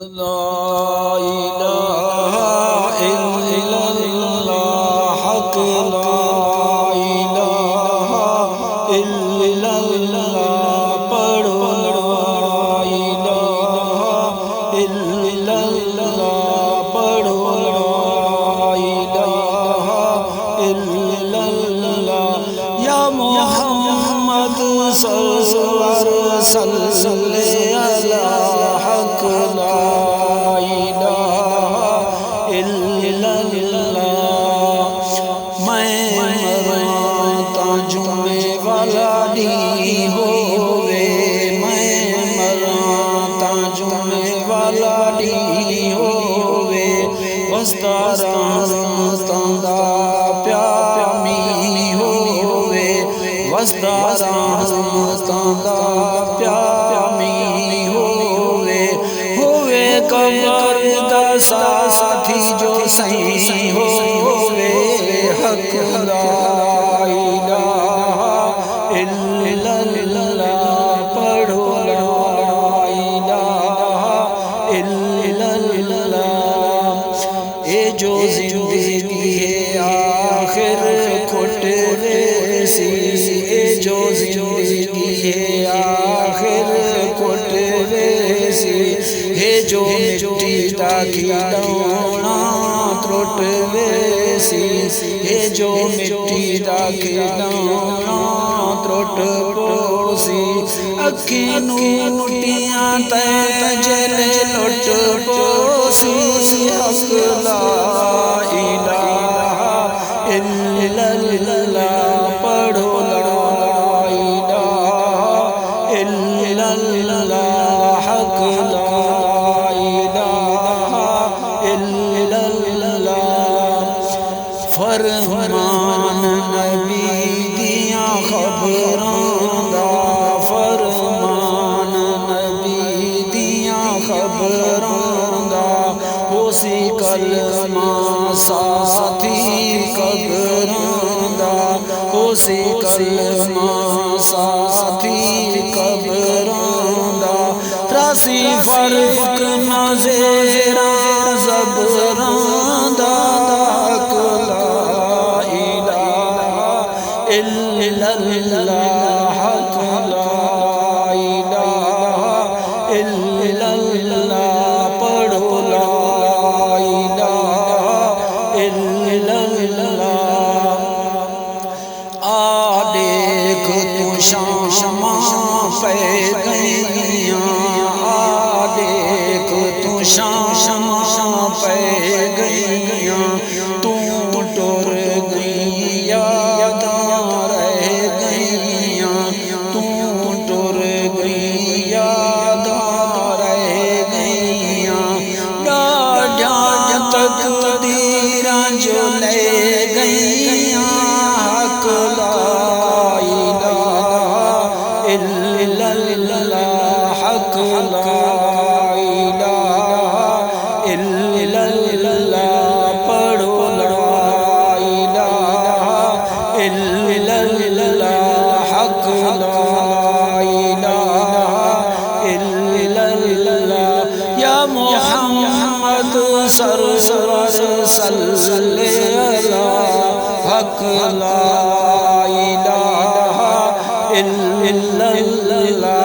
لا الہ الا اللہ حق لا الہ الا اللہ پڑھو لا الہ الا اللہ پڑھو لا الہ الا اللہ یا محمد سرور صلی علی حق لا قبر دا ساتھی جو صحیح ہووے حق لا الہ الا اللہ پڑھو لا الہ الا اللہ اے جو زندگی ہے آخر کھٹ ریسی اے جو زندگی ہے آخر کھٹ ریسی ہے جو مٹی دا کھلونا ترٹ ویسی ہے جو مٹی دا کھلونا ترٹ پوسی اکھیں نوٹیاں تے جلے لٹ پوسی حق لا الہ الا اللہ پڑھو لا الہ الا اللہ حق لا فرمان نبی دیاں خبراں دا فرمان نبی دیاں خبراں دا ہو سی کلمہ ساتھی قبراں دا ہو سی کلمہ ساتھی قبراں دا تراسی فرق نظیراں زبراں دا اللہ حق لا الہ الا اللہ پڑھو لا الہ الا اللہ آ دیکھ تو شاماں پہ گئیاں آ دیکھ تو شاماں پہ گئیاں تو ٹر گئی یاد جو لے گئیاں حق لا الہ الا اللہ حق لا الہ الا اللہ پڑھو لا الہ الا اللہ حق لا الہ الا اللہ یا محمد سرور صلی علی حق لا الہ الا اللہ